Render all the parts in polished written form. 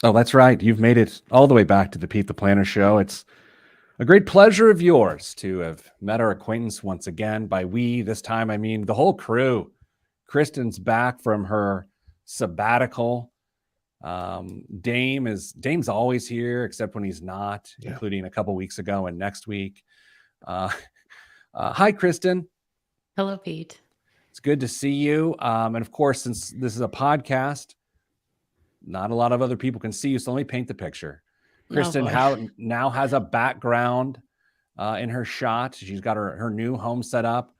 Oh, that's right. You've made it all the way back to the Pete the Planner show. It's a great pleasure of yours to have met our acquaintance once again. By we, this time, I mean the whole crew. Kristen's back from her sabbatical. Dame's always here, except when he's not, including a couple weeks ago and next week. Hi, Kristen. Hello, Pete. It's good to see you. And of course, since this is a podcast, not a lot of other people can see you, so let me paint the picture. Kristen now has a background in her shot. She's got her new home set up,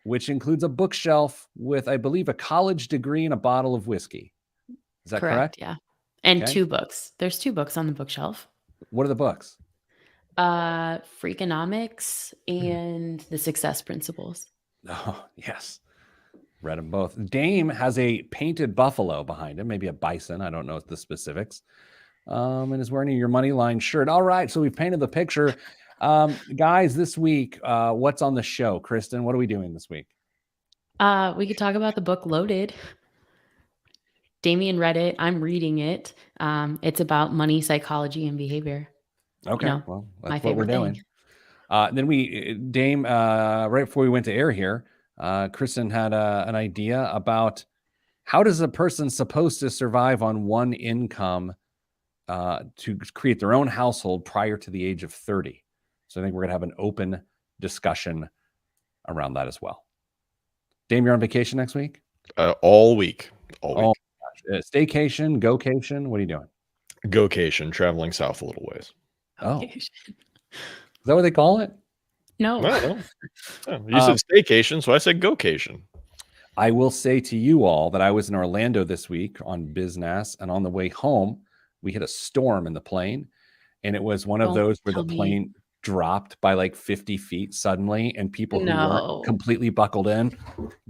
which includes a bookshelf with, I believe, a college degree and a bottle of whiskey. Is that correct? Yeah. And 2 books. There's 2 books on the bookshelf. What are the books? Freakonomics and The Success Principles. Oh, yes. Read them both. Dame has a painted buffalo behind him, maybe a bison. I don't know the specifics. And is wearing your money line shirt. All right. So we've painted the picture. Guys, this week, what's on the show? Kristen, what are we doing this week? We could talk about the book Loaded. Damien read it. I'm reading it. It's about money, psychology, and behavior. Okay. Well, that's what we're doing. Then Dame, right before we went to air here, Kristen had an idea about how does a person supposed to survive on one income to create their own household prior to the age of 30. So I think we're going to have an open discussion around that as well. Dame, you're on vacation next week? All week. All week. Staycation, gocation, what are you doing? Gocation, traveling south a little ways. Oh. Is that what they call it? No. You said staycation, so I said gocation. I will say to you all that I was in Orlando this week on business, and on the way home, we hit a storm in the plane, and it was one of those where the plane dropped by like 50 feet suddenly, and people who weren't completely buckled in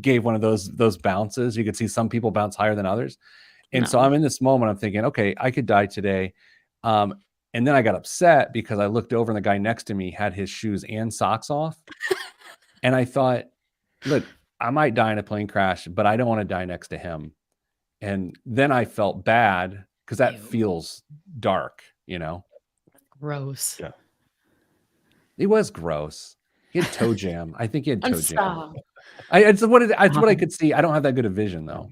gave one of those bounces. You could see some people bounce higher than others. And so I'm in this moment, I'm thinking, okay, I could die today. And then I got upset because I looked over and the guy next to me had his shoes and socks off. And I thought, look, I might die in a plane crash, but I don't want to die next to him. And then I felt bad because that feels dark, you know? Gross. Yeah. It was gross. He had toe jam. I think he had toe jam. It's what I could see. I don't have that good a vision, though.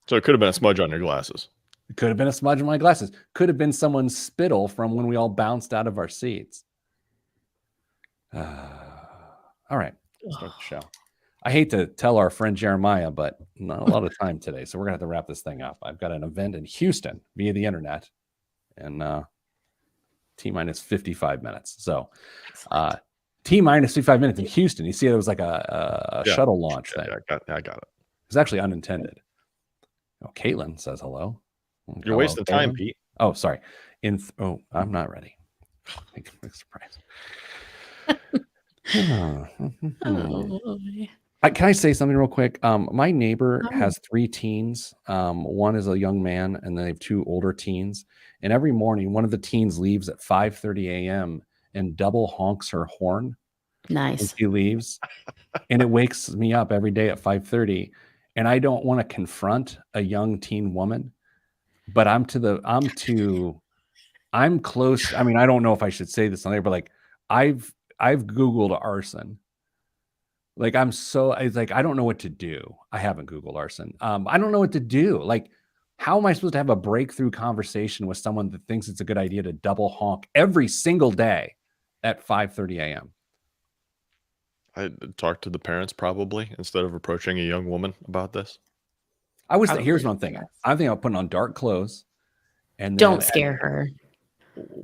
So it could have been a smudge on your glasses. It could have been a smudge on my glasses. Could have been someone's spittle from when we all bounced out of our seats. All right. Let's start the show. I hate to tell our friend Jeremiah, but not a lot of time today. So we're going to have to wrap this thing up. I've got an event in Houston via the internet and T-minus 55 minutes. So T-minus 55 minutes in Houston. You see, it was like a shuttle launch thing. I got it. It was actually unintended. Oh, Caitlin says hello. You're wasting time, Pete. Oh, sorry. I'm not ready. Big surprise. Can I say something real quick? My neighbor has 3 teens. One is a young man, and then they have 2 older teens. And every morning, one of the teens leaves at 5:30 a.m. and double honks her horn. Nice. When she leaves, and it wakes me up every day at 5:30. And I don't want to confront a young teen woman, but I'm close. I mean, I don't know if I should say this on there, but like I've Googled arson. Like it's like, I don't know what to do. I haven't Googled arson. I don't know what to do. Like, how am I supposed to have a breakthrough conversation with someone that thinks it's a good idea to double honk every single day at 5:30 a.m.? I'd talk to the parents probably instead of approaching a young woman about this. Here's one thing. I think I'll put on dark clothes and don't scare her.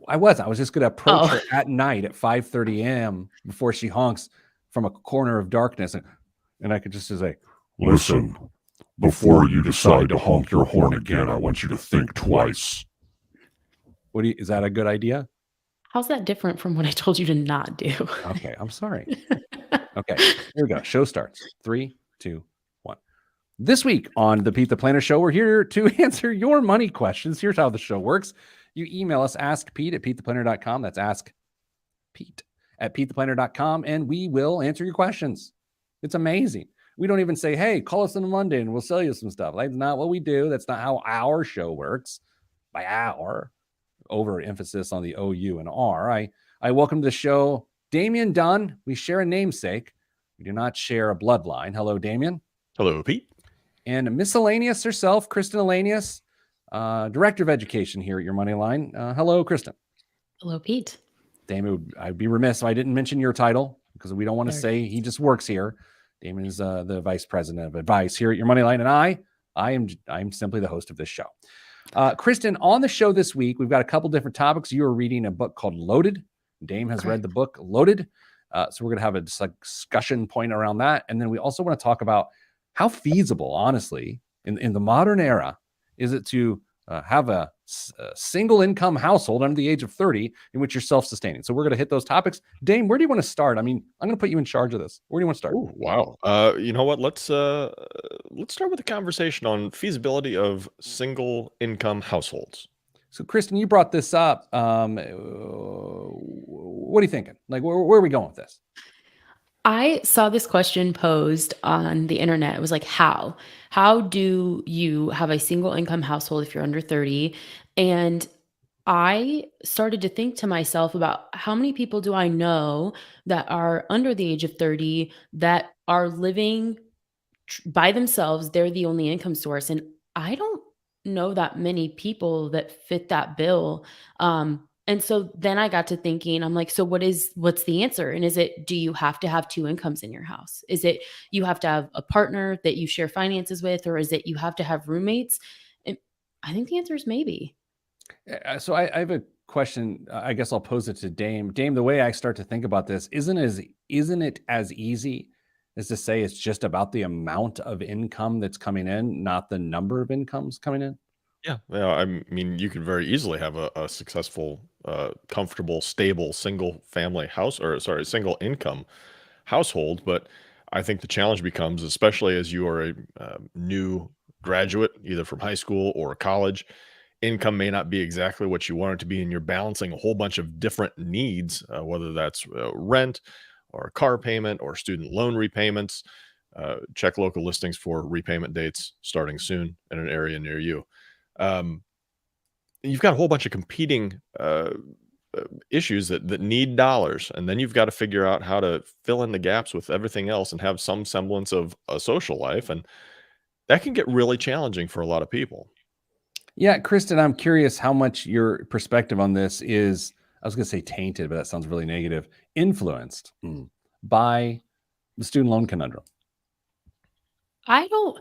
I was just going to approach her at night at 5:30 a.m. before she honks from a corner of darkness. And I could just say, listen, before you decide to honk your horn again, I want you to think twice. Is that a good idea? How's that different from what I told you to not do? Okay, I'm sorry. Okay, here we go. Show starts. 3, 2, 1. This week on the Pete the Planner Show, we're here to answer your money questions. Here's how the show works. You email us, askpete@petetheplanner.com. That's askpete@petetheplanner.com, and we will answer your questions. It's amazing. We don't even say, hey, call us on a Monday and we'll sell you some stuff. That's not what we do. That's not how our show works. by our, overemphasis on the O-U and R. I welcome to the show Damian Dunn. We share a namesake. We do not share a bloodline. Hello, Damian. Hello, Pete. And miscellaneous herself, Kristen Elanius, Director of Education here at Your Money Line. Hello, Kristen. Hello, Pete. Damon, I'd be remiss if I didn't mention your title because we don't want to say he just works here. Damon is the Vice President of Advice here at Your Money Line, and I'm simply the host of this show. Kristen, on the show this week, we've got a couple different topics. You are reading a book called Loaded. Dame has read the book Loaded. So we're going to have a discussion point around that. And then we also want to talk about how feasible, honestly, in the modern era, is it to have a single income household under the age of 30 in which you're self-sustaining. So we're going to hit those topics. Dame, where do you want to start? I mean, I'm going to put you in charge of this. Where do you want to start? Ooh, wow. You know what? Let's start with a conversation on feasibility of single income households. So, Kristen, you brought this up. What are you thinking? Like, where are we going with this? I saw this question posed on the internet. It was like, how? How do you have a single income household if you're under 30? And I started to think to myself about how many people do I know that are under the age of 30 that are living by themselves. They're the only income source. And I don't know that many people that fit that bill. And so then I got to thinking, I'm like, so what's the answer? And is it, do you have to have two incomes in your house? Is it, you have to have a partner that you share finances with, or is it, you have to have roommates? And I think the answer is maybe. So I have a question. I guess I'll pose it to Dame. Dame, the way I start to think about this, isn't it as easy as to say it's just about the amount of income that's coming in, not the number of incomes coming in? Yeah. I mean, you could very easily have a successful, comfortable, stable, single income household. But I think the challenge becomes, especially as you are a new graduate, either from high school or college, income may not be exactly what you want it to be, and you're balancing a whole bunch of different needs, whether that's rent or car payment or student loan repayments. Check local listings for repayment dates starting soon in an area near you. You've got a whole bunch of competing issues that need dollars, and then you've got to figure out how to fill in the gaps with everything else and have some semblance of a social life, and that can get really challenging for a lot of people. Yeah, Kristen, I'm curious how much your perspective on this is, I was going to say tainted, but that sounds really negative, influenced by the student loan conundrum. I don't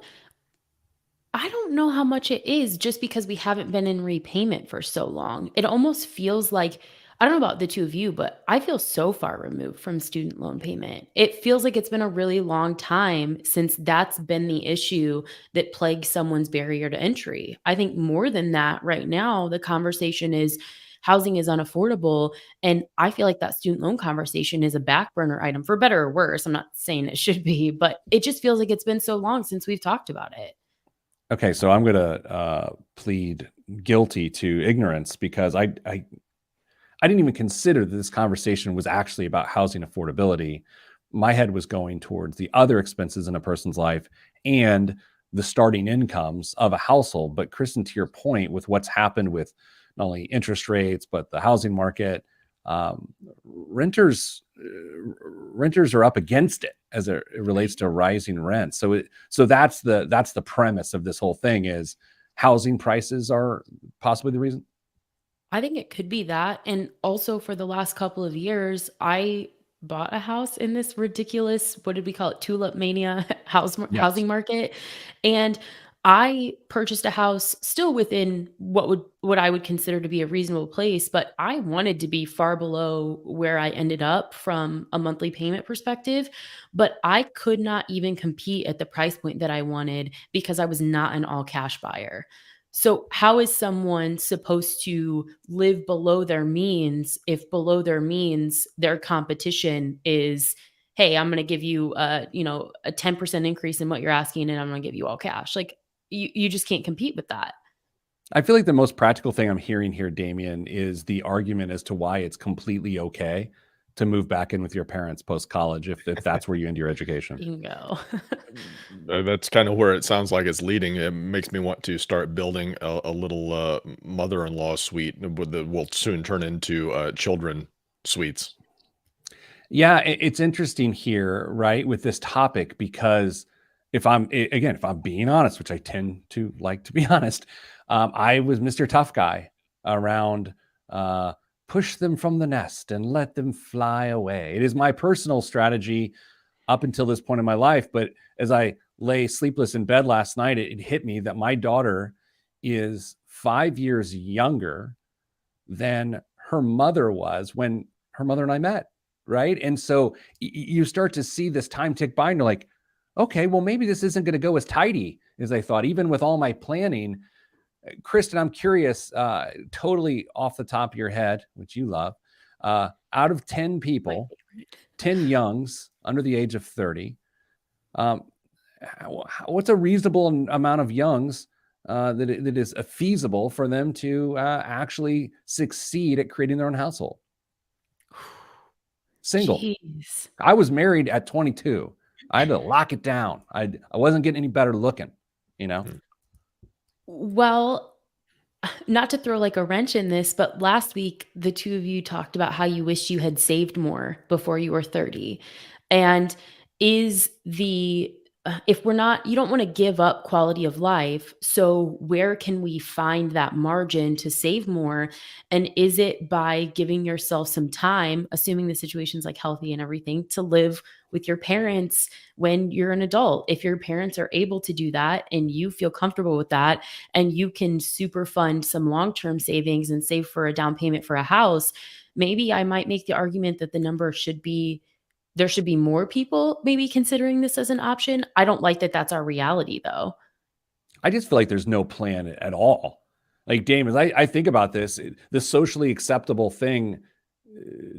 know how much it is, just because we haven't been in repayment for so long. It almost feels like, I don't know about the two of you, but I feel so far removed from student loan payment. It feels like it's been a really long time since that's been the issue that plagues someone's barrier to entry. I think more than that, right now, the conversation is housing is unaffordable. And I feel like that student loan conversation is a back burner item, for better or worse. I'm not saying it should be, but it just feels like it's been so long since we've talked about it. Okay, so I'm going to plead guilty to ignorance because I didn't even consider that this conversation was actually about housing affordability. My head was going towards the other expenses in a person's life and the starting incomes of a household. But Kristen, to your point, with what's happened with not only interest rates, but the housing market, renters are up against it as it relates to rising rent. So that's the premise of this whole thing, is housing prices are possibly the reason. I think it could be that. And also, for the last couple of years, I bought a house in this ridiculous, what did we call it? Tulip mania Yes. housing market. And I purchased a house still within what I would consider to be a reasonable place, but I wanted to be far below where I ended up from a monthly payment perspective. But I could not even compete at the price point that I wanted because I was not an all cash buyer. So how is someone supposed to live below their means if below their means their competition is, hey, I'm going to give you a 10% increase in what you're asking, and I'm going to give you all cash? Like, you just can't compete with that. I feel like the most practical thing I'm hearing here, Damian, is the argument as to why it's completely okay to move back in with your parents post college if that's where you end your education. Bingo. That's kind of where it sounds like it's leading. It makes me want to start building a little mother-in-law suite will soon turn into children suites. Yeah, it's interesting here, right, with this topic, because if I'm being honest, which I tend to like to be honest, I was Mr. Tough Guy around push them from the nest and let them fly away. It is my personal strategy up until this point in my life. But as I lay sleepless in bed last night, it hit me that my daughter is 5 years younger than her mother was when her mother and I met. Right. And so you start to see this time tick by and you're like, okay, well, maybe this isn't going to go as tidy as I thought, even with all my planning. Kristen, I'm curious, totally off the top of your head, which you love, out of 10 people, 10 youngs under the age of 30, what's a reasonable amount of youngs that is feasible for them to actually succeed at creating their own household? Single. Jeez. I was married at 22. I had to lock it down. I wasn't getting any better looking, you know? Well, not to throw like a wrench in this, but last week, the two of you talked about how you wish you had saved more before you were 30. And is if we're not, you don't want to give up quality of life. So where can we find that margin to save more? And is it by giving yourself some time, assuming the situation's like healthy and everything, to live with your parents when you're an adult? If your parents are able to do that and you feel comfortable with that, and you can super fund some long-term savings and save for a down payment for a house, maybe I might make the argument that there should be more people maybe considering this as an option. I don't like that that's our reality, though. I just feel like there's no plan at all. Like, Dame, as I think about this, the socially acceptable thing,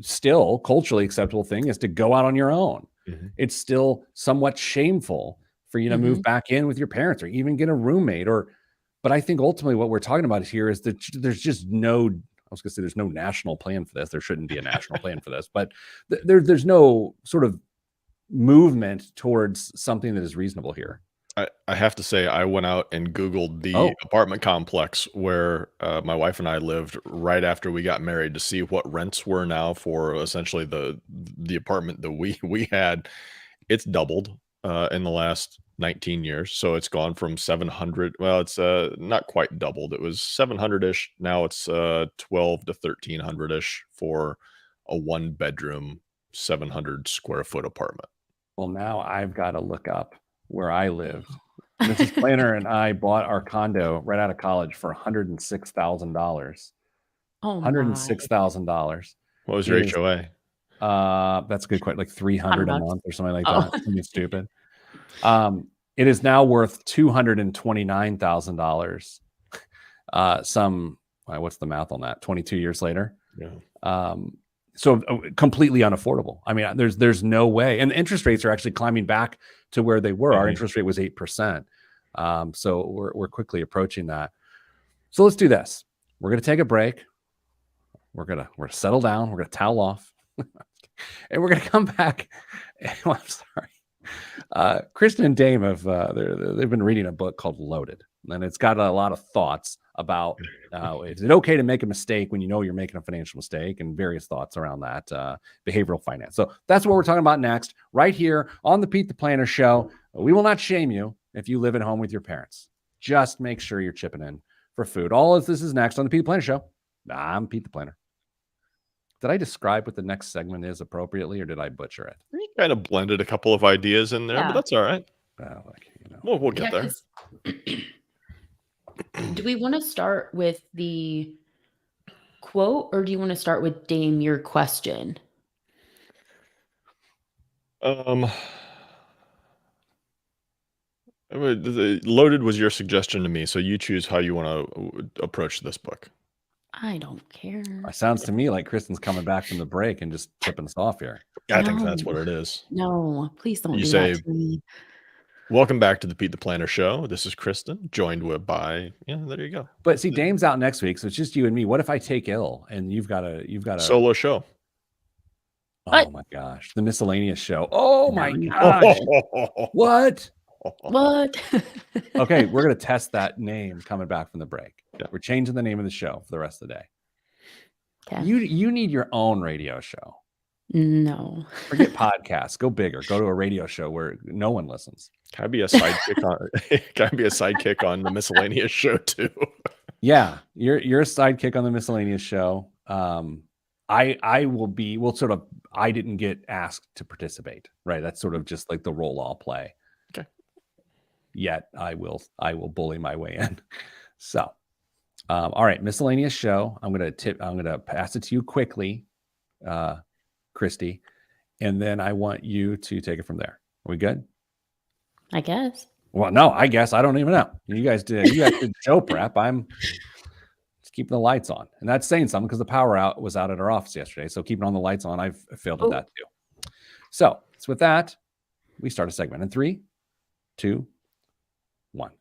still culturally acceptable thing, is to go out on your own. Mm-hmm. It's still somewhat shameful for you to move back in with your parents or even get a roommate. But I think ultimately what we're talking about here is that there's just no, I was going to say there's no national plan for this. There shouldn't be a national plan for this, but there's no sort of movement towards something that is reasonable here. I have to say, I went out and Googled the apartment complex where my wife and I lived right after we got married to see what rents were now for essentially the apartment that we had. It's doubled in the last 19 years. So it's gone from 700. Well, it's not quite doubled. It was 700-ish. Now it's 12 to 1300-ish for a 1-bedroom, 700 square foot apartment. Well, now I've got to look up where I lived. Mrs. Planner and I bought our condo right out of college for $106,000. Oh, $106,000. What was your HOA? That's a good question. Like 300 a month or something like that. Something stupid. It is now worth $229,000. What's the math on that? 22 years later. Yeah. So completely unaffordable. I mean, there's no way. And the interest rates are actually climbing back to where they were. Our interest rate was 8%. So we're quickly approaching that. So let's do this. We're going to take a break. We're going to settle down. We're going to towel off. And we're going to come back. Well, I'm sorry. Kristen and Dame they've been reading a book called Loaded, and it's got a lot of thoughts about is it okay to make a mistake when you know you're making a financial mistake, and various thoughts around that behavioral finance. So that's what we're talking about next, right here on the Pete the Planner Show. We will not shame you if you live at home with your parents. Just make sure you're chipping in for food. All of this is next on the Pete the Planner Show. I'm Pete the Planner. Did I describe what the next segment is appropriately, or did I butcher it? You kind of blended a couple of ideas in there, but that's all right. We'll get there. Do we want to start with the quote, or do you want to start with Dame, your question? Loaded was your suggestion to me, so you choose how you want to approach this book. I don't care. It sounds to me like Kristen's coming back from the break and just tipping us off here. I think that's what it is. No, please don't do that to me. Welcome back to the Pete the Planner Show. This is Kristen, joined by there you go. But see, Dame's out next week, so it's just you and me. What if I take ill and you've got a solo show? Oh my gosh, the miscellaneous show. Oh my No. gosh. What? What? Okay, we're gonna test that name coming back from the break. Yeah. We're changing the name of the show for the rest of the day. Okay. You need your own radio show. No. Forget podcasts. Go bigger. Go to a radio show where no one listens. Can I be a sidekick on? Can I be a sidekick on the miscellaneous show too? Yeah, you're a sidekick on the miscellaneous show. I will be. Well, sort of. I didn't get asked to participate. Right. That's sort of just like the role I'll play. Okay. Yet I will bully my way in. So, all right, miscellaneous show. I'm gonna pass it to you quickly, Christy, and then I want you to take it from there. Are we good? I guess. Well, no, I guess I don't even know. You guys did show prep. I'm just keeping the lights on, and that's saying something because the power was out at our office yesterday. So keeping on the lights on, I've failed at that too. So with that, we start a segment in 3, 2, 1.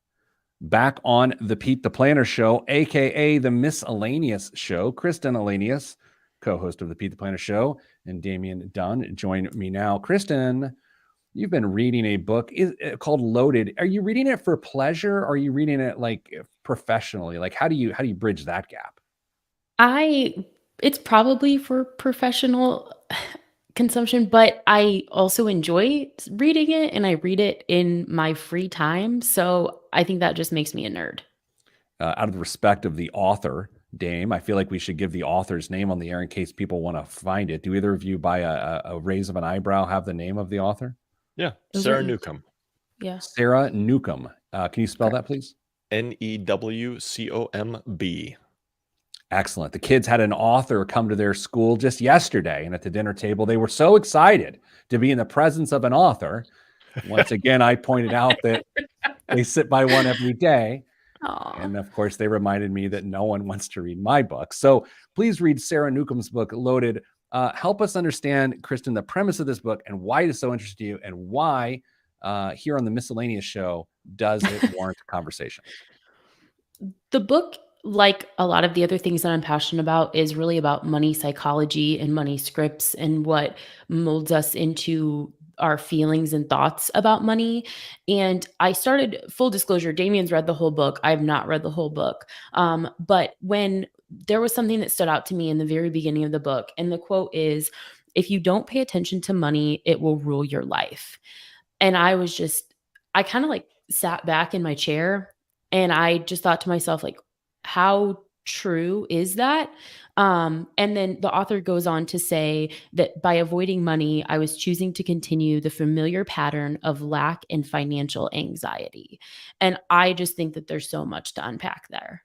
Back on the Pete the Planner Show, aka the Miscellaneous Show. Kristen Elanius, co-host of the Pete the Planner Show, and Damian Dunn join me now. Kristen, you've been reading a book called Loaded. Are you reading it for pleasure? Or are you reading it like professionally? Like how do you bridge that gap? It's probably for professional consumption, but I also enjoy reading it, and I read it in my free time. So I think that just makes me a nerd. Out of the respect of the author, Dame, I feel like we should give the author's name on the air in case people want to find it. Do either of you, by a raise of an eyebrow, have the name of the author? Yeah, Sarah Newcomb. Yeah. Sarah Newcomb. Can you spell that, please? Newcomb. Excellent. The kids had an author come to their school just yesterday, and at the dinner table, they were so excited to be in the presence of an author. Once again, I pointed out that they sit by one every day. Aww. And of course, they reminded me that no one wants to read my book. So please read Sarah Newcomb's book, Loaded. Help us understand, Kristen, the premise of this book and why it is so interesting to you, and why here on the Miscellaneous Show does it warrant a conversation. The book, like a lot of the other things that I'm passionate about, is really about money psychology and money scripts and what molds us into our feelings and thoughts about money. And I started, full disclosure, Damien's read the whole book. I have not read the whole book. But when there was something that stood out to me in the very beginning of the book, and the quote is, "If you don't pay attention to money, it will rule your life." And I kind of like sat back in my chair, and I just thought to myself, like, how true is that? And then the author goes on to say that by avoiding money, I was choosing to continue the familiar pattern of lack and financial anxiety. And I just think that there's so much to unpack there.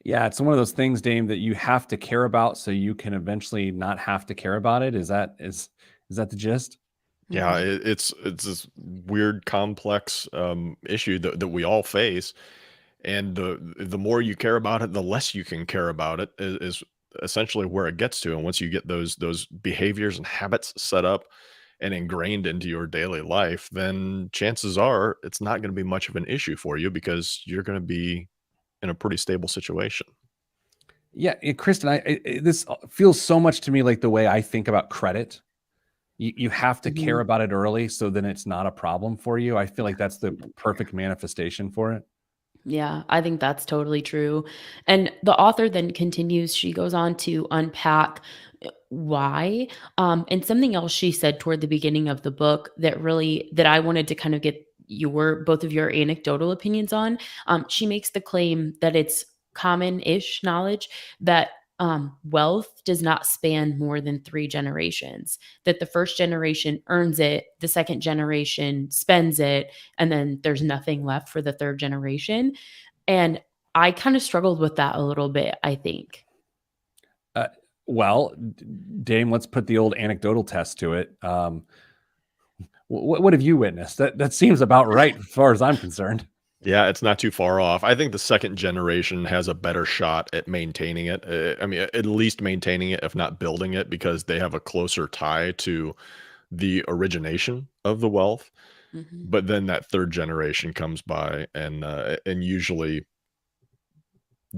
Yeah, it's one of those things, Dame, that you have to care about so you can eventually not have to care about it. Is that the gist? Yeah, it's this weird, complex issue that we all face, and the more you care about it, the less you can care about it. Is essentially where it gets to. And once you get those behaviors and habits set up and ingrained into your daily life, then chances are it's not going to be much of an issue for you because you're going to be in a pretty stable situation. Yeah, Kristen, this feels so much to me like the way I think about credit. You have to care about it early, so then it's not a problem for you. I feel like that's the perfect manifestation for it. Yeah, I think that's totally true. And the author then continues, she goes on to unpack why. And something else she said toward the beginning of the book that I wanted to kind of get both of your anecdotal opinions on. She makes the claim that it's common-ish knowledge that wealth does not span more than 3 generations, that the first generation earns it, the second generation spends it, and then there's nothing left for the third generation. And I kind of struggled with that a little bit, I think. Well, Dame, let's put the old anecdotal test to it. What have you witnessed? That seems about right as far as I'm concerned. Yeah, it's not too far off. I think the second generation has a better shot at maintaining it. I mean, at least maintaining it, if not building it, because they have a closer tie to the origination of the wealth. But then that third generation comes by and usually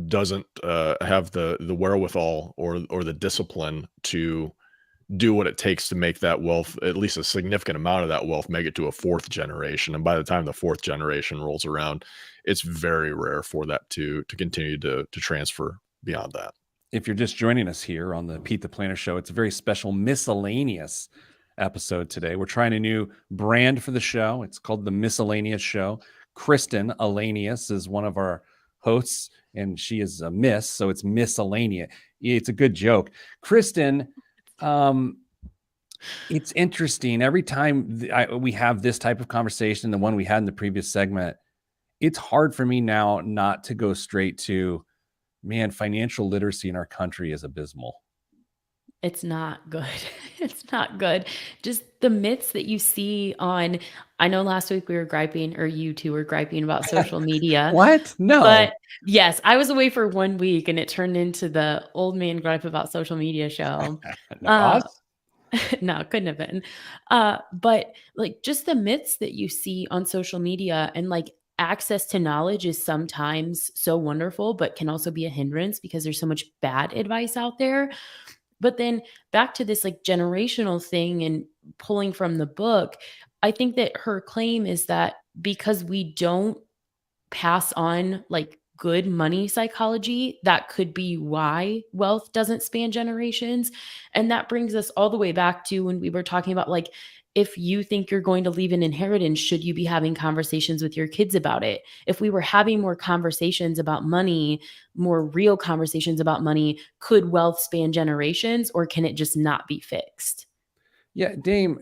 doesn't have the wherewithal or the discipline to do what it takes to make that wealth, at least a significant amount of that wealth, make it to a fourth generation. And by the time the fourth generation rolls around, it's very rare for that to continue to transfer beyond that. If you're just joining us here on the Pete the Planner Show, it's a very special miscellaneous episode today. We're trying a new brand for the show. It's called the Miscellaneous Show. Kristen Alanius is one of our hosts, and she is a miss, so it's miscellaneous. It's a good joke. Kristen, it's interesting. Every time we have this type of conversation, the one we had in the previous segment, it's hard for me now not to go straight to, man, financial literacy in our country is abysmal. It's not good. It's not good. Just the myths that you see on, I know last week we were griping, or you two were griping about social media. What? No. But yes, I was away for 1 week and it turned into the old man gripe about social media show. Us? No, it couldn't have been. But like just the myths that you see on social media, and like access to knowledge is sometimes so wonderful, but can also be a hindrance because there's so much bad advice out there. But then back to this like generational thing and pulling from the book, I think that her claim is that because we don't pass on like good money psychology, that could be why wealth doesn't span generations. And that brings us all the way back to when we were talking about like, if you think you're going to leave an inheritance, should you be having conversations with your kids about it? If we were having more conversations about money, more real conversations about money, could wealth span generations, or can it just not be fixed? Yeah, Dame,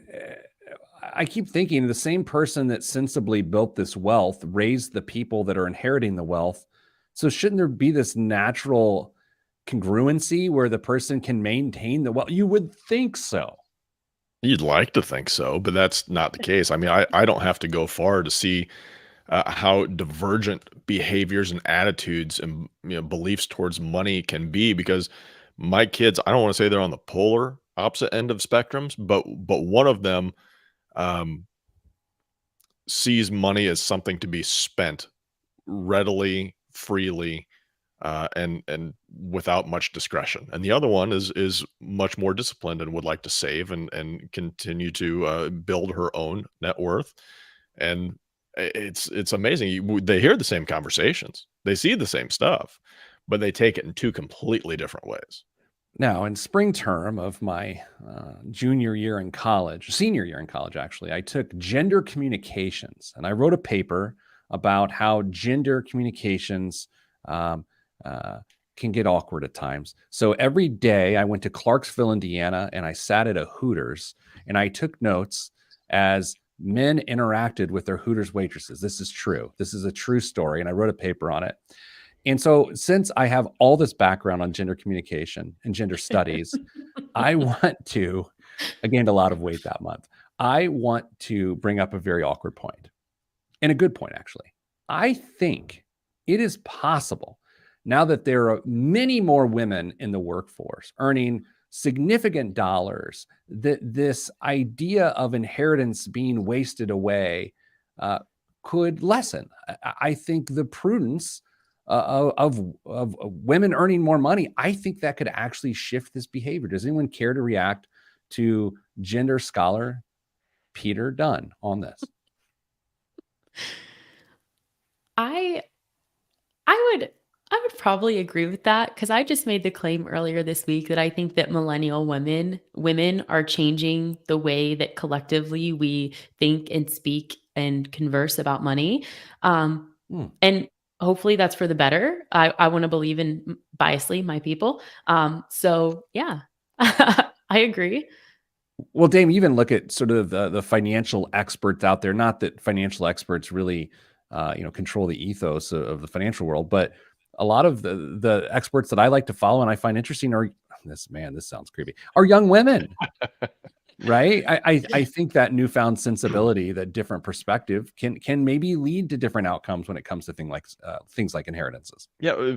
I keep thinking the same person that sensibly built this wealth raised the people that are inheriting the wealth. So shouldn't there be this natural congruency where the person can maintain the wealth? You would think so. You'd like to think so, but that's not the case. I mean, I don't have to go far to see how divergent behaviors and attitudes and beliefs towards money can be, because my kids, I don't want to say they're on the polar opposite end of spectrums, but one of them sees money as something to be spent readily, freely, and without much discretion. And the other one is much more disciplined and would like to save and continue to build her own net worth. And it's amazing. They hear the same conversations, they see the same stuff, but they take it in two completely different ways. Now, in spring term of my senior year in college, actually, I took gender communications, and I wrote a paper about how gender communications can get awkward at times. So every day I went to Clarksville, Indiana, and I sat at a Hooters, and I took notes as men interacted with their Hooters waitresses. This is true. This is a true story, and I wrote a paper on it. And so since I have all this background on gender communication and gender studies, I gained a lot of weight that month. I want to bring up a very awkward point, and a good point, actually. I think it is possible, now that there are many more women in the workforce earning significant dollars, that this idea of inheritance being wasted away could lessen. I think the prudence of women earning more money, I think that could actually shift this behavior. Does anyone care to react to gender scholar Peter Dunn on this? I would probably agree with that, because I just made the claim earlier this week that I think that millennial women are changing the way that collectively we think and speak and converse about money. And hopefully that's for the better. I want to believe in biasly my people. So yeah, I agree. Well, Dame, even look at sort of the financial experts out there. Not that financial experts really, control the ethos of the financial world, but a lot of the experts that I like to follow and I find interesting are this sounds creepy, are young women, right? I think that newfound sensibility, that different perspective can maybe lead to different outcomes when it comes to things like inheritances. Yeah,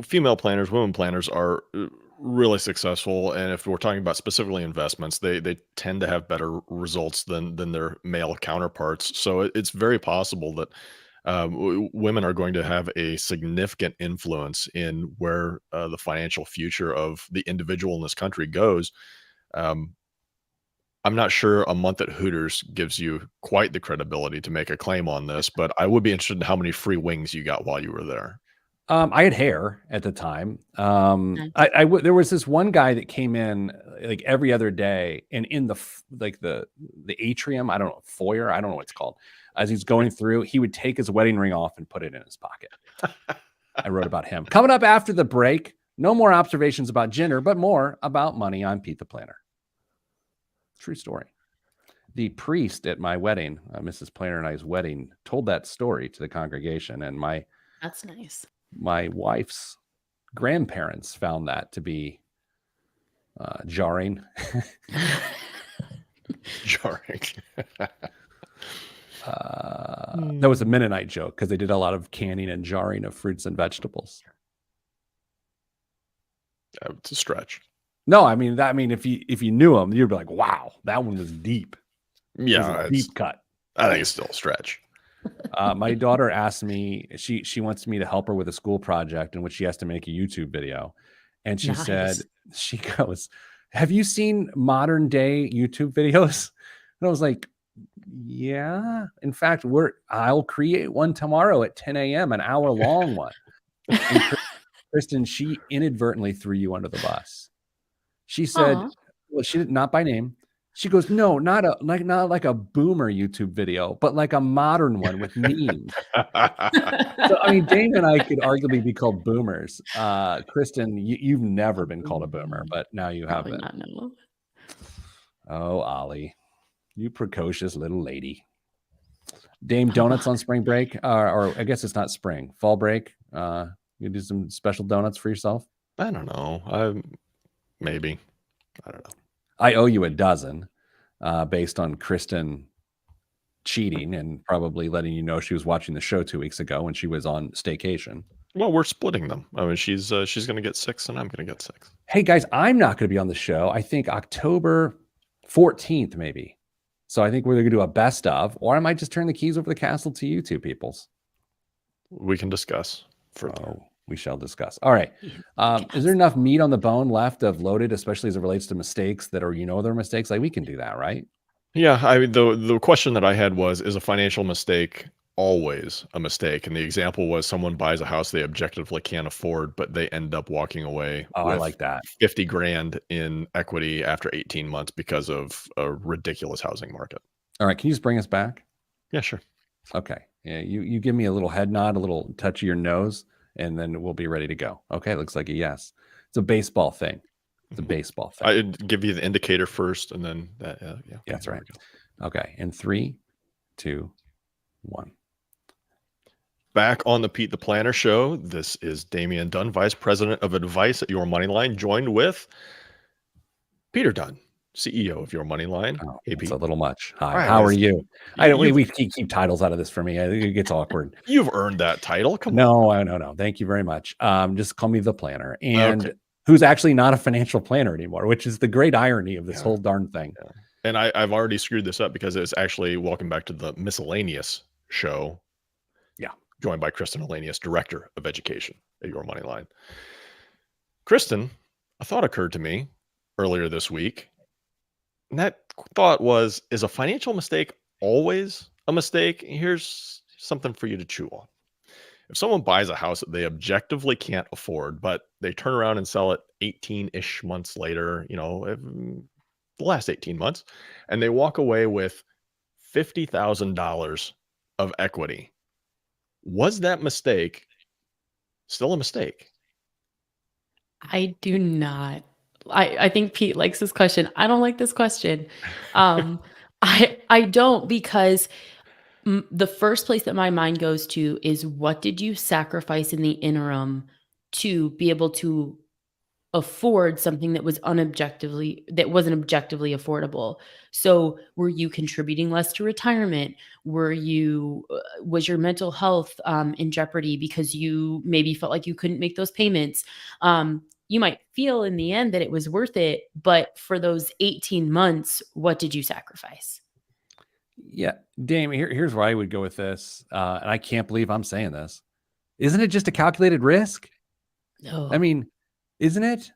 female planners, women planners are really successful, and if we're talking about specifically investments, they tend to have better results than their male counterparts. So it's very possible that women are going to have a significant influence in where the financial future of the individual in this country goes. I'm not sure a month at Hooters gives you quite the credibility to make a claim on this, but I would be interested in how many free wings you got while you were there. I had hair at the time. Nice. There was this one guy that came in like every other day, and in the atrium, I don't know, foyer, I don't know what it's called. As he's going through, he would take his wedding ring off and put it in his pocket. I wrote about him. Coming up after the break, no more observations about gender, but more about money. I'm Pete the Planner. True story. The priest at my wedding, Mrs. Planner and I's wedding, told that story to the congregation, and That's nice. my wife's grandparents found that to be jarring. Jarring. That was a Mennonite joke because they did a lot of canning and jarring of fruits and vegetables. It's a stretch. No, I mean if you knew them, you'd be like, wow, that one was deep. Yeah, It was a deep cut. I think it's still a stretch. My daughter asked me, she wants me to help her with a school project in which she has to make a YouTube video. And she said, she goes, have you seen modern day YouTube videos? And I was like, yeah. In fact, I'll create one tomorrow at 10 a.m., an hour long one. And Kristen, she inadvertently threw you under the bus. She said, well, she did not by name. She goes, no, not like a boomer YouTube video, but like a modern one with memes. So, I mean, Dame and I could arguably be called boomers. Kristen, you've never been called a boomer, but now you have been. No. Oh, Ollie, you precocious little lady. Dame, donuts on spring break, or I guess it's not spring, fall break. You do some special donuts for yourself? I don't know. Maybe. I don't know. I owe you a dozen based on Kristen cheating and probably letting you know she was watching the show 2 weeks ago when she was on staycation. Well, we're splitting them. I mean, she's going to get 6 and I'm going to get 6. Hey, guys, I'm not going to be on the show. I think October 14th, maybe. So I think we're going to do a best of, or I might just turn the keys over the castle to you two peoples. We can discuss further. Oh, we shall discuss. All right. Is there enough meat on the bone left of Loaded, especially as it relates to mistakes that are, they're mistakes? Like, we can do that, right? Yeah. I mean, the question that I had was, is a financial mistake always a mistake? And the example was someone buys a house they objectively can't afford, but they end up walking away with I like that. 50 grand in equity after 18 months because of a ridiculous housing market. All right. Can you just bring us back? Yeah, sure. Okay. Yeah, you give me a little head nod, a little touch of your nose, and then we'll be ready to go. Okay, looks like a yes. It's a baseball thing. It's a baseball thing. I'd give you the indicator first, and then that. Yeah, that's right. Okay, in 3, 2, 1. Back on the Pete the Planner show. This is Damian Dunn, Vice President of Advice at Your Moneyline, joined with Peter Dunn, CEO of Your Moneyline. Oh, hey, Pete. It's a little much. Hi, right, how are you? I don't. We keep titles out of this for me. I think it gets awkward. You've earned that title. Come on. No. Thank you very much. Just call me the Planner, and who's actually not a financial planner anymore, which is the great irony of this whole darn thing. Yeah. And I've already screwed this up because it's actually welcome back to the miscellaneous show. Yeah, joined by Kristen Elanius, Director of Education at Your Moneyline. Kristen, a thought occurred to me earlier this week. And that thought was, is a financial mistake always a mistake? Here's something for you to chew on. If someone buys a house that they objectively can't afford, but they turn around and sell it 18-ish months later, the last 18 months, and they walk away with $50,000 of equity, was that mistake still a mistake? I do not. I think Pete likes this question. I don't like this question. I don't, because the first place that my mind goes to is, what did you sacrifice in the interim to be able to afford something that wasn't objectively affordable? So were you contributing less to retirement? Was your mental health in jeopardy because you maybe felt like you couldn't make those payments? You might feel in the end that it was worth it, but for those 18 months, what did you sacrifice? Yeah, Dame, here's where I would go with this. And I can't believe I'm saying this. Isn't it just a calculated risk? No. I mean, isn't it?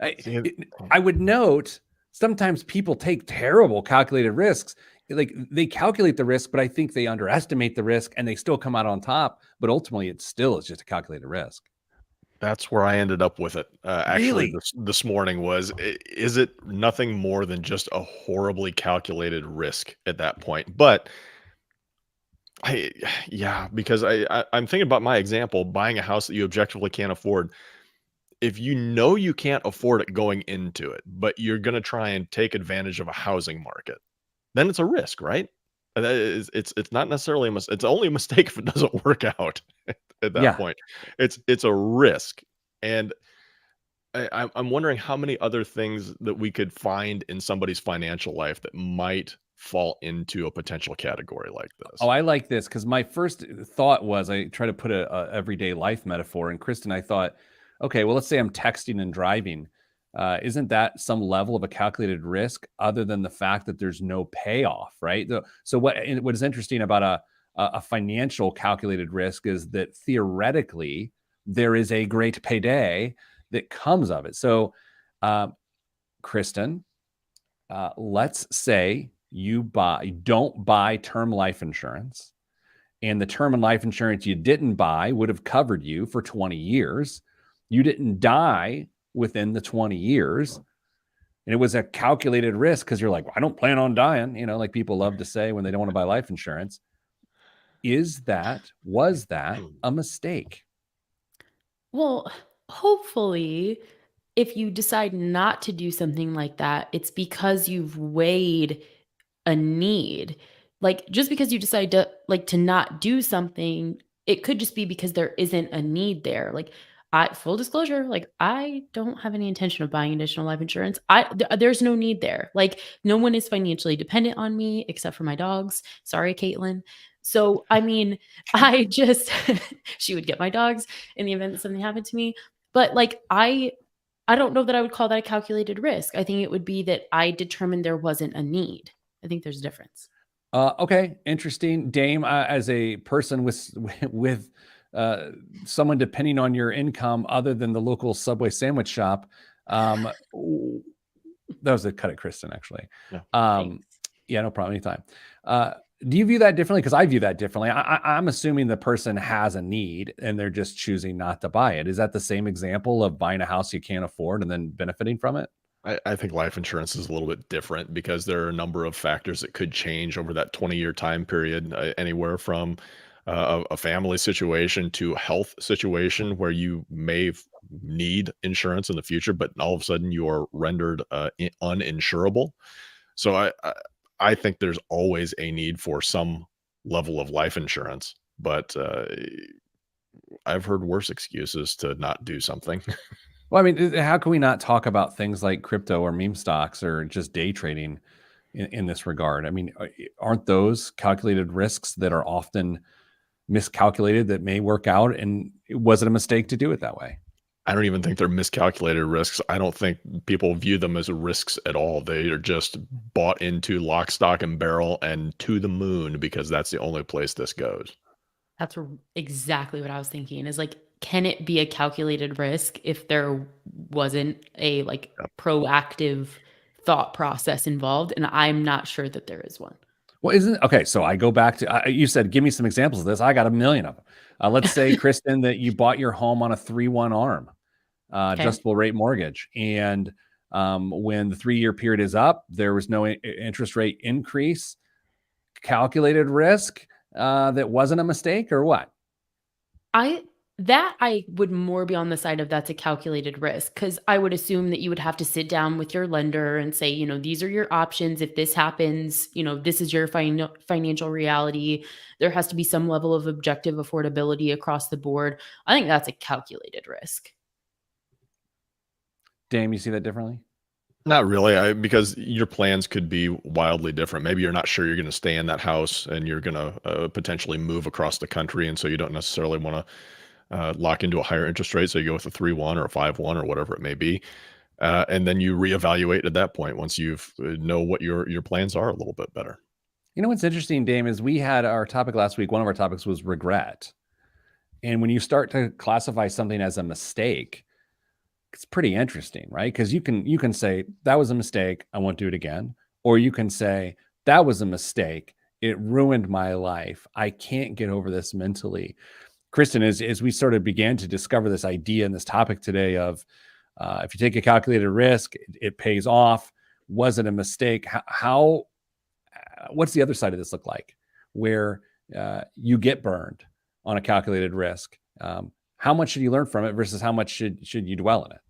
I would note sometimes people take terrible calculated risks. Like they calculate the risk, but I think they underestimate the risk and they still come out on top. But ultimately, it still is just a calculated risk. That's where I ended up with it. Actually, Really? this morning was, is it nothing more than just a horribly calculated risk at that point? But I, yeah, because I'm thinking about my example, buying a house that you objectively can't afford. If you know you can't afford it going into it, but you're going to try and take advantage of a housing market, then it's a risk, right? And that is, it's not necessarily it's only a mistake if it doesn't work out at that Yeah. point. It's a risk, and I'm wondering how many other things that we could find in somebody's financial life that might fall into a potential category like Oh, this. I like this because my first thought was I try to put a everyday life metaphor. And Kristen, I thought, okay, well, let's say I'm texting and driving. Isn't that some level of a calculated risk other than the fact that there's no payoff, right? So what is interesting about a financial calculated risk is that theoretically there is a great payday that comes of it. So, uh, Kristen, let's say you don't buy term life insurance, and the term and life insurance you didn't buy would have covered you for 20 years. You didn't die within the 20 years. And it was a calculated risk because you're like, well, I don't plan on dying, like people love to say when they don't want to buy life insurance. Was that a mistake? Well, hopefully, if you decide not to do something like that, it's because you've weighed a need. Like, just because you decide to not do something, it could just be because there isn't a need there. Like, I full disclosure, like, I don't have any intention of buying additional life insurance. There's no need there. Like, no one is financially dependent on me except for my dogs. Sorry, Caitlin. So, I mean, I just she would get my dogs in the event that something happened to me. But like, I don't know that I would call that a calculated risk. I think it would be that I determined there wasn't a need. I think there's a difference. Okay, interesting, Dame. As a person with someone depending on your income other than the local Subway sandwich shop, that was a cut at Kristen, actually. Yeah. Um, yeah, no problem, anytime. Do you view that differently? Because I view that differently. I'm assuming the person has a need and they're just choosing not to buy it. Is that the same example of buying a house you can't afford and then benefiting from it? I think life insurance is a little bit different because there are a number of factors that could change over that 20-year time period, anywhere from a family situation to a health situation where you may need insurance in the future, but all of a sudden you are rendered uninsurable. So I think there's always a need for some level of life insurance, but I've heard worse excuses to not do something. Well, I mean, how can we not talk about things like crypto or meme stocks or just day trading in this regard? I mean, aren't those calculated risks that are often miscalculated that may work out? And was it a mistake to do it that way? I don't even think they're miscalculated risks. I don't think people view them as risks at all. They are just bought into lock, stock, and barrel and to the moon because that's the only place this goes. That's exactly what I was thinking is like, can it be a calculated risk if there wasn't a like Yep. proactive thought process involved? And I'm not sure that there is one. Well, okay. So I go back to you said, give me some examples of this. I got a million of them. Let's say, Kristen, that you bought your home on a 3-1 ARM, adjustable rate mortgage, and when the 3-year period is up, there was no interest rate increase. Calculated risk that wasn't a mistake, or what? I would more be on the side of that's a calculated risk because I would assume that you would have to sit down with your lender and say, these are your options. If this happens, this is your financial reality. There has to be some level of objective affordability across the board. I think that's a calculated risk. Dame, you see that differently? Not really, because your plans could be wildly different. Maybe you're not sure you're going to stay in that house and you're going to potentially move across the country. And so you don't necessarily want to lock into a higher interest rate. So you go with a 3-1 or a 5-1 or whatever it may be. And then you reevaluate at that point once you've know what your plans are a little bit better. You know what's interesting, Dame, is we had our topic last week. One of our topics was regret. And when you start to classify something as a mistake, it's pretty interesting, right? Because you can say that was a mistake, I won't do it again, or you can say that was a mistake, it ruined my life, I can't get over this mentally. Kristen, as we sort of began to discover this idea and this topic today of if you take a calculated risk, it pays off. Was it a mistake? What's the other side of this look like, where you get burned on a calculated risk? How much should you learn from it versus how much should you dwell in it?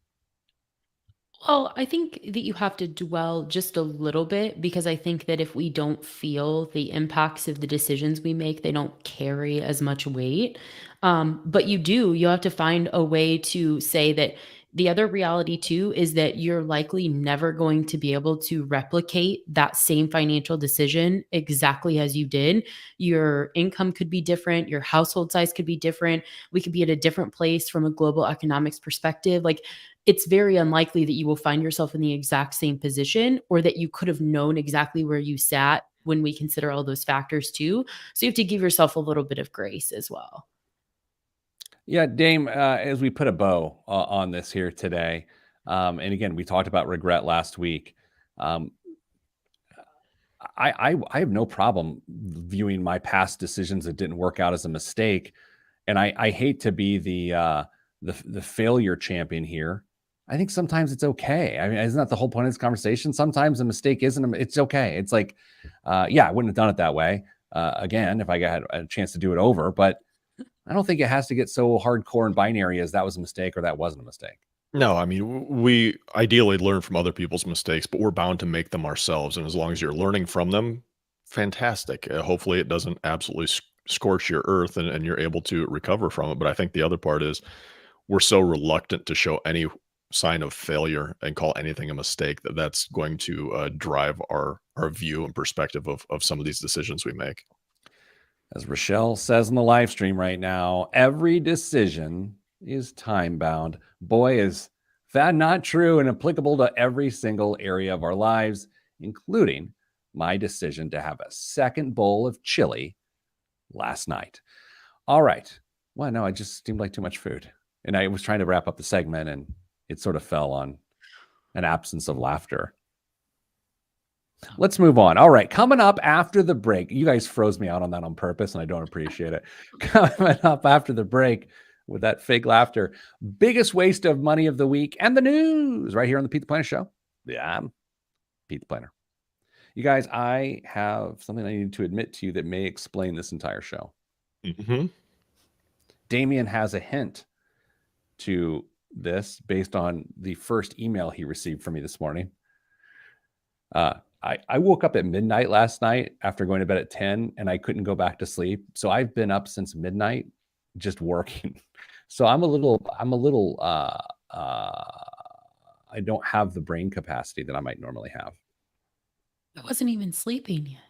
Well, I think that you have to dwell just a little bit, because I think that if we don't feel the impacts of the decisions we make, they don't carry as much weight. But you have to find a way to say that the other reality too is that you're likely never going to be able to replicate that same financial decision exactly as you did. Your income could be different, your household size could be different. We could be at a different place from a global economics perspective. Like, it's very unlikely that you will find yourself in the exact same position, or that you could have known exactly where you sat when we consider all those factors too. So you have to give yourself a little bit of grace as well. Yeah, Dame, as we put a bow on this here today, and again, we talked about regret last week. Um, I have no problem viewing my past decisions that didn't work out as a mistake, and I hate to be the failure champion here. I think sometimes it's okay. I mean, isn't that the whole point of this conversation? Sometimes a mistake it's okay. It's like, yeah, I wouldn't have done it that way again if I had a chance to do it over, but I don't think it has to get so hardcore and binary as that was a mistake or that wasn't a mistake. No, I mean, we ideally learn from other people's mistakes, but we're bound to make them ourselves. And as long as you're learning from them, fantastic. Hopefully, it doesn't absolutely scorch your earth and you're able to recover from it. But I think the other part is we're so reluctant to show any sign of failure and call anything a mistake that's going to drive our view and perspective of some of these decisions we make. As Rochelle says in the live stream right now, every decision is time bound. Boy, is that not true and applicable to every single area of our lives, including my decision to have a second bowl of chili last night. All right. Well, no, it just seemed like too much food. And I was trying to wrap up the segment and it sort of fell on an absence of laughter. Let's move on. All right. Coming up after the break, you guys froze me out on that on purpose, and I don't appreciate it. Coming up after the break with that fake laughter, biggest waste of money of the week and the news right here on the Pete the Planner Show. Yeah, I'm Pete the Planner. You guys, I have something I need to admit to you that may explain this entire show. Mm-hmm. Damien has a hint to this based on the first email he received from me this morning. I woke up at midnight last night after going to bed at 10 and I couldn't go back to sleep. So I've been up since midnight just working. So I'm a little I don't have the brain capacity that I might normally have. I wasn't even sleeping yet.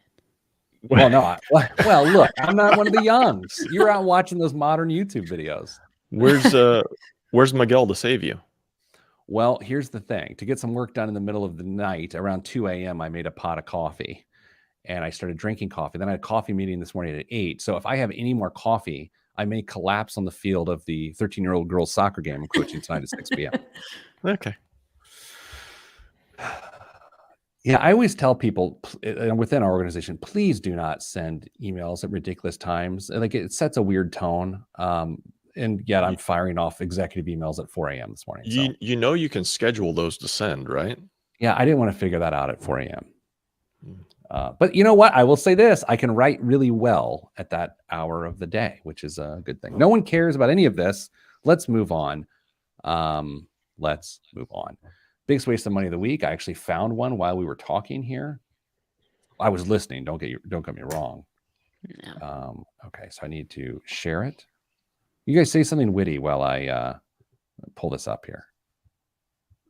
Well, no. Well, look, I'm not one of the youngs. You're out watching those modern YouTube videos. Where's Miguel to save you? Well, here's the thing. To get some work done in the middle of the night, around 2 a.m., I made a pot of coffee and I started drinking coffee. Then I had a coffee meeting this morning at 8. So if I have any more coffee, I may collapse on the field of the 13-year-old girls soccer game I'm coaching tonight at 6 p.m. Okay. Yeah, I always tell people within our organization, please do not send emails at ridiculous times. Like, it sets a weird tone. And yet I'm firing off executive emails at 4 a.m. this morning. So. You know you can schedule those to send, right? Yeah, I didn't want to figure that out at 4 a.m. But you know what? I will say this. I can write really well at that hour of the day, which is a good thing. No one cares about any of this. Let's move on. Biggest waste of money of the week. I actually found one while we were talking here. I was listening. Don't get me wrong. No. Okay, so I need to share it. You guys say something witty while I pull this up here.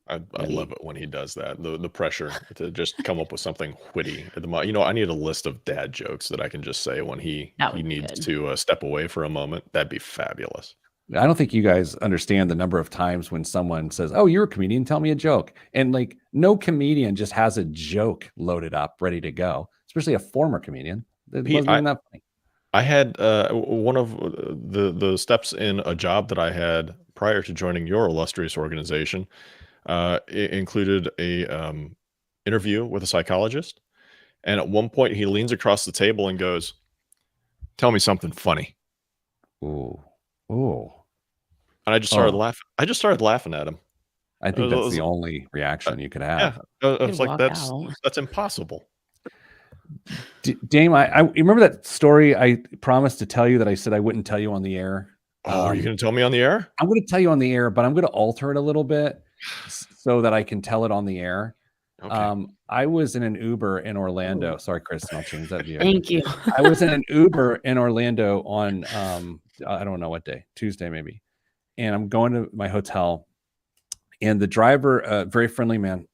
I love it when he does that. The pressure to just come up with something witty. I need a list of dad jokes that I can just say when he needs to step away for a moment. That'd be fabulous. I don't think you guys understand the number of times when someone says, "Oh, you're a comedian, tell me a joke." And like, no comedian just has a joke loaded up, ready to go, especially a former comedian. It wasn't even that funny. I had one of the steps in a job that I had prior to joining your illustrious organization, it included a interview with a psychologist. And at one point, he leans across the table and goes, "Tell me something funny." Ooh. Ooh. And I just started laughing. I just started laughing at him. I think that's the only reaction you could have. Yeah, I was Could like, walk out. that's impossible. Dame, I you remember that story I promised to tell you that I said I wouldn't tell you on the air? Oh, are you going to tell me on the air? I'm going to tell you on the air, but I'm going to alter it a little bit so that I can tell it on the air. Okay. I was in an Uber in Orlando. Sorry, Kristen, I'll change that view. Thank you. I was in an Uber in Orlando on I don't know what day, Tuesday maybe. And I'm going to my hotel, and the driver, very friendly man.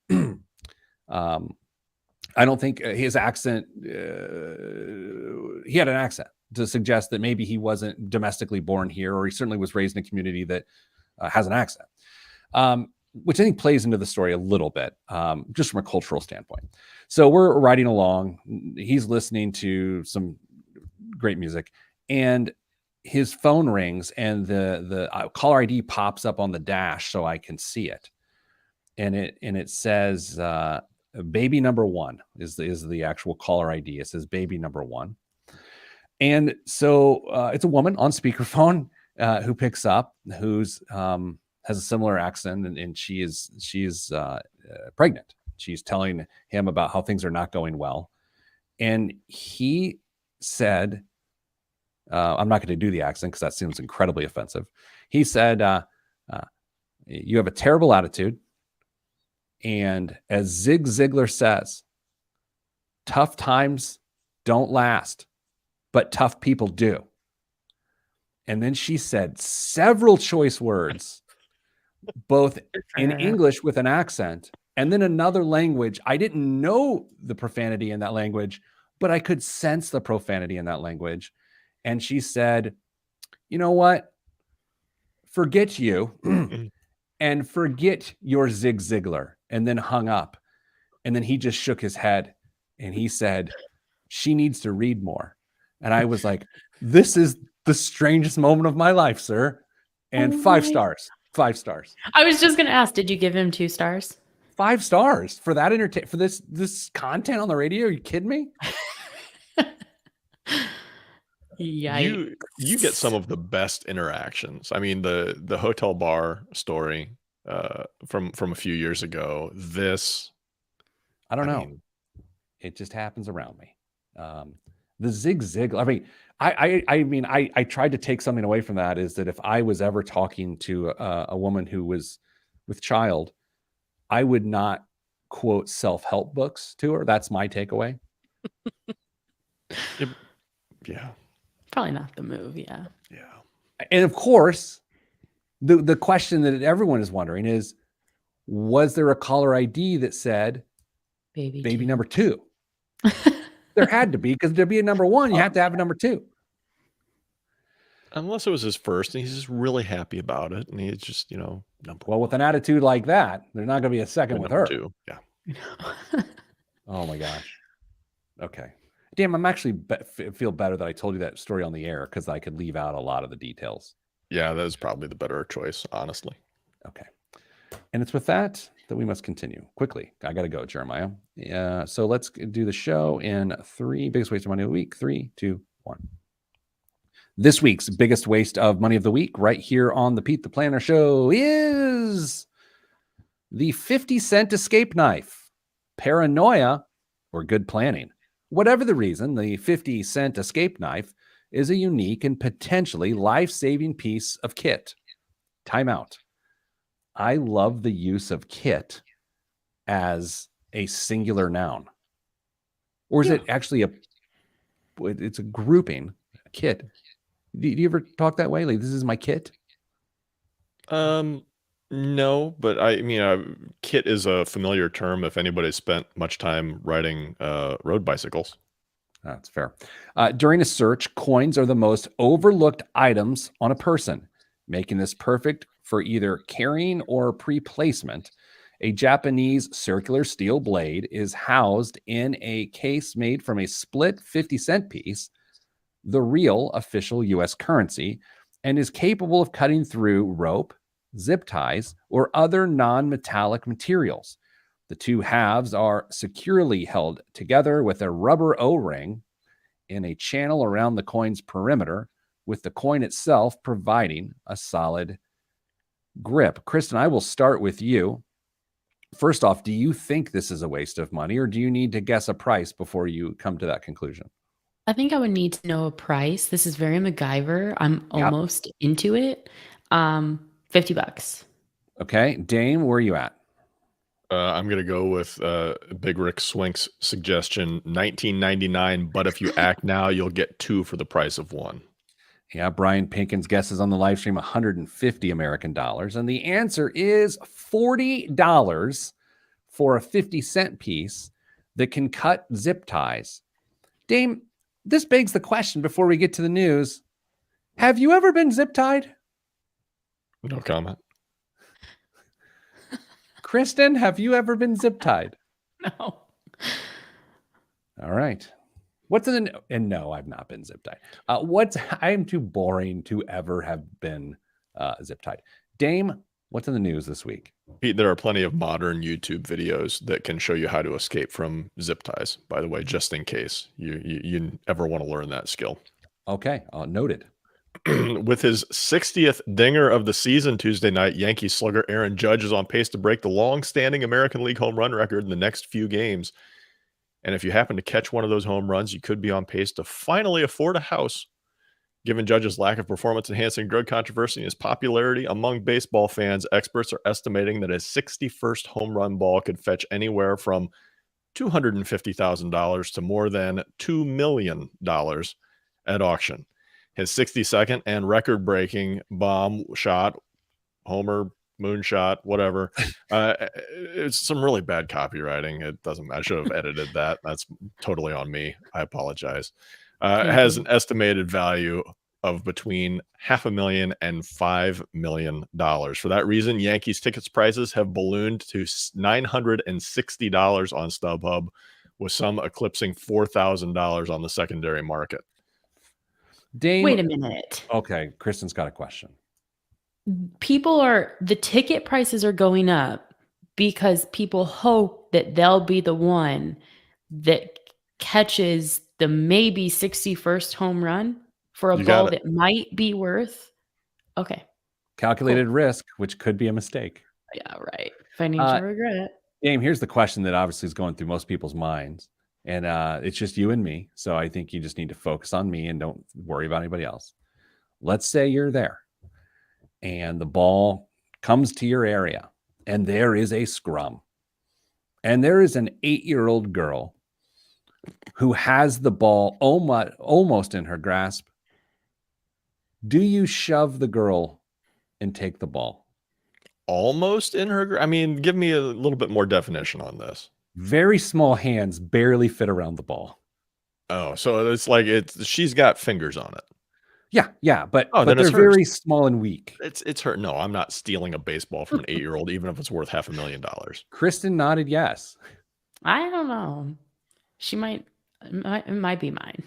I don't think his accent, he had an accent to suggest that maybe he wasn't domestically born here, or he certainly was raised in a community that has an accent, which I think plays into the story a little bit, just from a cultural standpoint. So we're riding along. He's listening to some great music, and his phone rings, and the caller ID pops up on the dash so I can see it. And it says, baby number one is the actual caller ID. It says baby number one. And so it's a woman on speakerphone who picks up, who's has a similar accent, and she's pregnant. She's telling him about how things are not going well. And he said, I'm not going to do the accent because that seems incredibly offensive. He said, you have a terrible attitude. And as Zig Ziglar says, tough times don't last, but tough people do. And then she said several choice words, both in English with an accent and then another language. I didn't know the profanity in that language, but I could sense the profanity in that language. And she said, you know what? Forget you and forget your Zig Ziglar. And then hung up. And then he just shook his head and he said, she needs to read more. And I was like, this is the strangest moment of my life, sir. And 5 stars. 5 stars. I was just going to ask, did you give him 2 stars? 5 stars for that for this content on the radio? Are you kidding me? Yikes. You get some of the best interactions. I mean, the hotel bar story from a few years ago. I don't know. It just happens around me. The Zig Ziglar. I mean, I tried to take something away from that, is that if I was ever talking to a woman who was with child, I would not quote self-help books to her. That's my takeaway. Yeah. Probably not the move. Yeah. Yeah. And of course, the question that everyone is wondering is, was there a caller ID that said baby number 2? There had to be, because there'd be a number 1. You have to have a number 2. Unless it was his first and he's just really happy about it. And he's just, number well, with an attitude like that, there's not going to be a second with her. 2. Yeah. Oh my gosh. Okay. Damn, I'm actually feel better that I told you that story on the air, because I could leave out a lot of the details. Yeah, that is probably the better choice, honestly. Okay. And it's with that we must continue quickly. I got to go, Jeremiah. So let's do the show in 3 biggest waste of money of the week. 3, 2, 1. This week's biggest waste of money of the week, right here on the Pete the Planner Show, is the 50-cent escape knife. Paranoia or good planning. Whatever the reason, the 50-cent escape knife is a unique and potentially life-saving piece of kit. Time out. I love the use of kit as a singular noun. Or is it actually it's a grouping, a kit? Do you ever talk that way? Like, this is my kit? No, but I mean, kit is a familiar term if anybody's spent much time riding road bicycles. That's fair. During a search, coins are the most overlooked items on a person, making this perfect for either carrying or pre-placement. A Japanese circular steel blade is housed in a case made from a split 50-cent piece, the real official U.S. currency, and is capable of cutting through rope, zip ties, or other non-metallic materials. The two halves are securely held together with a rubber O-ring in a channel around the coin's perimeter, with the coin itself providing a solid grip. Kristen, I will start with you. First off, do you think this is a waste of money, or do you need to guess a price before you come to that conclusion? I think I would need to know a price. This is very MacGyver. I'm almost into it. $50. Okay. Dame, where are you at? I'm going to go with Big Rick Swink's suggestion, $19.99. But if you act now, you'll get two for the price of one. Yeah, Brian Pinkin's guess is on the live stream, 150 American dollars. And the answer is $40 for a 50-cent piece that can cut zip ties. Dame, this begs the question before we get to the news. Have you ever been zip tied? No comment. Kristen, have you ever been zip tied? No. All right. What's in the and no, I've not been zip tied. I am too boring to ever have been zip tied. Dame, what's in the news this week? Pete, there are plenty of modern YouTube videos that can show you how to escape from zip ties, by the way, just in case you ever want to learn that skill. Okay, noted. With his 60th dinger of the season Tuesday night, Yankee slugger Aaron Judge is on pace to break the long-standing American League home run record in the next few games. And if you happen to catch one of those home runs, you could be on pace to finally afford a house. Given Judge's lack of performance-enhancing drug controversy and his popularity among baseball fans, experts are estimating that his 61st home run ball could fetch anywhere from $250,000 to more than $2 million at auction. His 62nd and record-breaking bomb shot, homer, moonshot, whatever. It's some really bad copywriting. It doesn't matter. I should have edited that. That's totally on me. I apologize. It has an estimated value of between $500,000 and $5 million. For that reason, Yankees tickets prices have ballooned to $960 on StubHub, with some eclipsing $4,000 on the secondary market. Dame, wait a minute. Okay, Kristen's got a question. The ticket prices are going up because people hope that they'll be the one that catches the maybe 61st home run for a ball that might be worth. Okay. Calculated risk, which could be a mistake. Yeah, right. Financial regret. Dame, here's the question that obviously is going through most people's minds. And it's just you and me. So I think you just need to focus on me and don't worry about anybody else. Let's say you're there and the ball comes to your area and there is a scrum. And there is an 8-year-old girl who has the ball almost in her grasp. Do you shove the girl and take the ball? Almost in her? I mean, give me a little bit more definition on this. Very small hands barely fit around the ball. Oh, so it's like she's got fingers on it. Yeah, but they're very small and weak. It's her. No, I'm not stealing a baseball from an 8-year-old, even if it's worth $500,000. Kristen nodded yes. I don't know. It might be mine.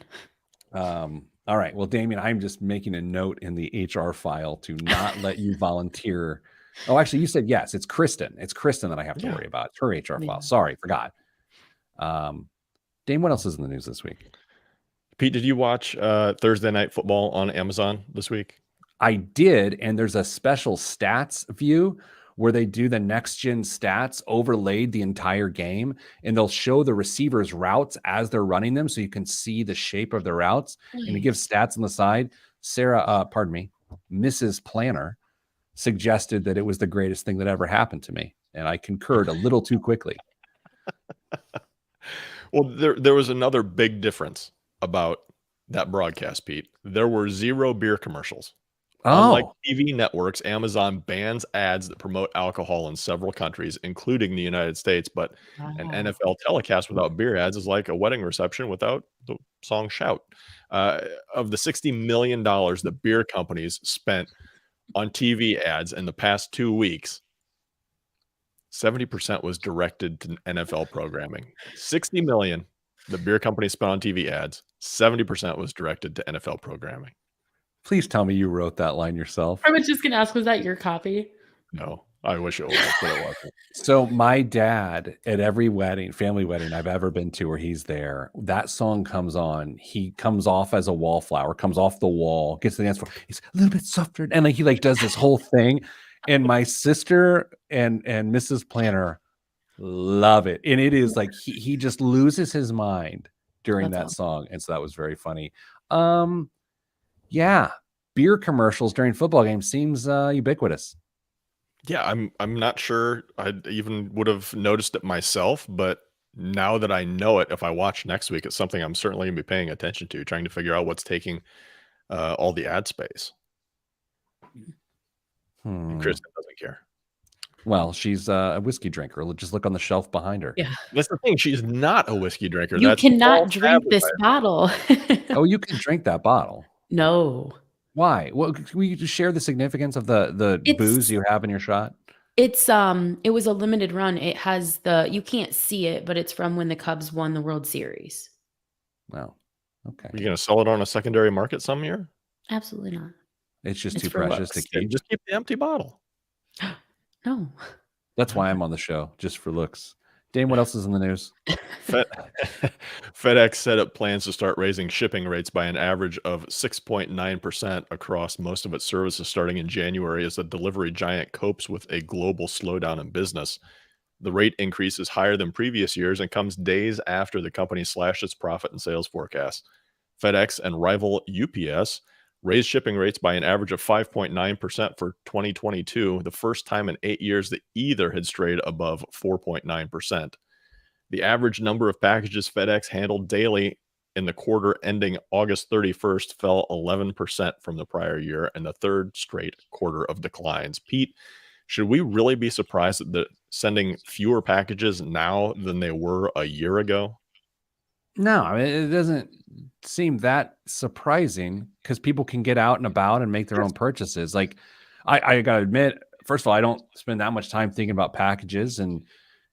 All right. Well, Damien, I'm just making a note in the HR file to not let you volunteer. Oh, actually, you said yes. It's Kristen. It's Kristen that I have to worry about. It's her HR file. Sorry, forgot. Dame, what else is in the news this week? Pete, did you watch Thursday Night Football on Amazon this week? I did, and there's a special stats view where they do the next gen stats overlaid the entire game, and they'll show the receivers' routes as they're running them, so you can see the shape of the routes, and it gives stats on the side. Mrs. Planner suggested that it was the greatest thing that ever happened to me, and I concurred a little too quickly. Well, there was another big difference about that broadcast, Pete. There were 0 beer commercials. Unlike TV networks, Amazon bans ads that promote alcohol in several countries, including the United States. But an NFL telecast without beer ads is like a wedding reception without the song Shout. Of the $60 million that beer companies spent on TV ads in the past 2 weeks, 70% was directed to NFL programming. 60 million the beer companies spent on TV ads, 70% was directed to NFL programming. Please tell me you wrote that line yourself. I was just going to ask, was that your copy? No, I wish it was, but it wasn't. So my dad, at every wedding, family wedding I've ever been to where he's there, that song comes on. He comes off as a wallflower, comes off the wall, gets to the dance floor. He's a little bit softer, and like he like does this whole thing. And my sister and Mrs. Planner love it, and it is like he just loses his mind during That's that awesome. song, and so that was very funny. Yeah, beer commercials during football games seems ubiquitous. Yeah, I'm not sure I even would have noticed it myself, but now that I know it, if I watch next week, it's something I'm certainly gonna be paying attention to, trying to figure out what's taking all the ad space. And Kristen doesn't care. Well, she's a whiskey drinker. Just look on the shelf behind her. Yeah. That's the thing. She's not a whiskey drinker. You That's cannot false drink this advertising. bottle. Oh, you can drink that bottle. No. Why? Well, can we just share the significance of the booze It's you have in your shot? it was a limited run. It has you can't see it, but it's from when the Cubs won the World Series. Well, okay. Are you gonna sell it on a secondary market some year? Absolutely not. It's just It's too for precious to looks. keep. Just keep the empty bottle. No. That's why I'm on the show, just for looks. Dane, what else is in the news? FedEx set up plans to start raising shipping rates by an average of 6.9% across most of its services starting in January as the delivery giant copes with a global slowdown in business. The rate increase is higher than previous years and comes days after the company slashed its profit and sales forecasts. FedEx and rival UPS raised shipping rates by an average of 5.9% for 2022, the first time in 8 years that either had strayed above 4.9%. The average number of packages FedEx handled daily in the quarter ending August 31st fell 11% from the prior year and the third straight quarter of declines. Pete, should we really be surprised that they're sending fewer packages now than they were a year ago? No, I mean, it doesn't seem that surprising because people can get out and about and make their own purchases. Like, I gotta admit, first of all, I don't spend that much time thinking about packages and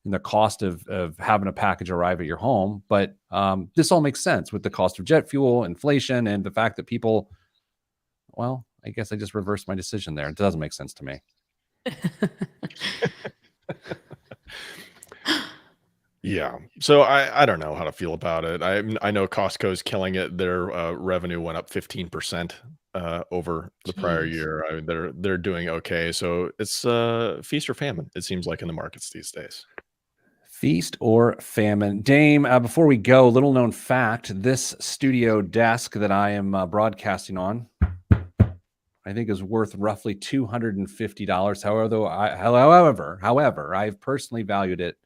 the cost of having a package arrive at your home. But this all makes sense with the cost of jet fuel, inflation, and the fact that people, well, I guess I just reversed my decision there. It doesn't make sense to me. Yeah. So I don't know how to feel about it. I know Costco's killing it. Their revenue went up 15% over the prior Jeez. year. I mean, they're doing okay. So it's feast or famine, it seems like, in the markets these days. Feast or famine. Dame, before we go, little known fact, this studio desk that I am broadcasting on, I think is worth roughly $250. However, I've personally valued it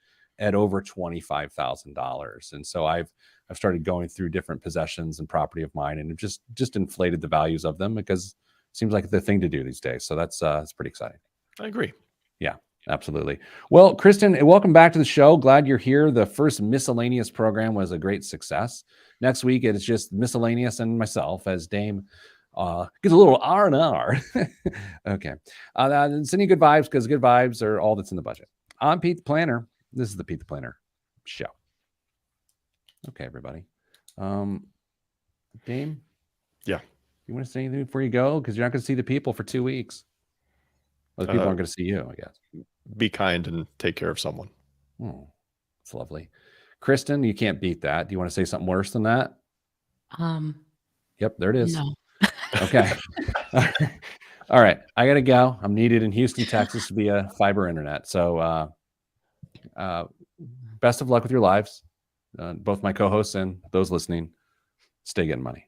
at over $25,000. And so I've started going through different possessions and property of mine and just inflated the values of them because it seems like the thing to do these days. So that's pretty exciting. I agree. Yeah, absolutely. Well, Kristen, welcome back to the show. Glad you're here. The first miscellaneous program was a great success. Next week, it's just miscellaneous and myself as Dame gets a little R&R. Okay. Sending good vibes because good vibes are all that's in the budget. I'm Pete the Planner. This is the Pete the Planner show. Okay, everybody. Dame? Yeah. You want to say anything before you go? Because you're not going to see the people for 2 weeks. Well, the people aren't going to see you, I guess. Be kind and take care of someone. Oh, it's lovely. Kristen, you can't beat that. Do you want to say something worse than that? Yep, there it is. No. Okay. All right. I got to go. I'm needed in Houston, Texas via fiber internet. So best of luck with your lives. Both my co-hosts and those listening, stay getting money.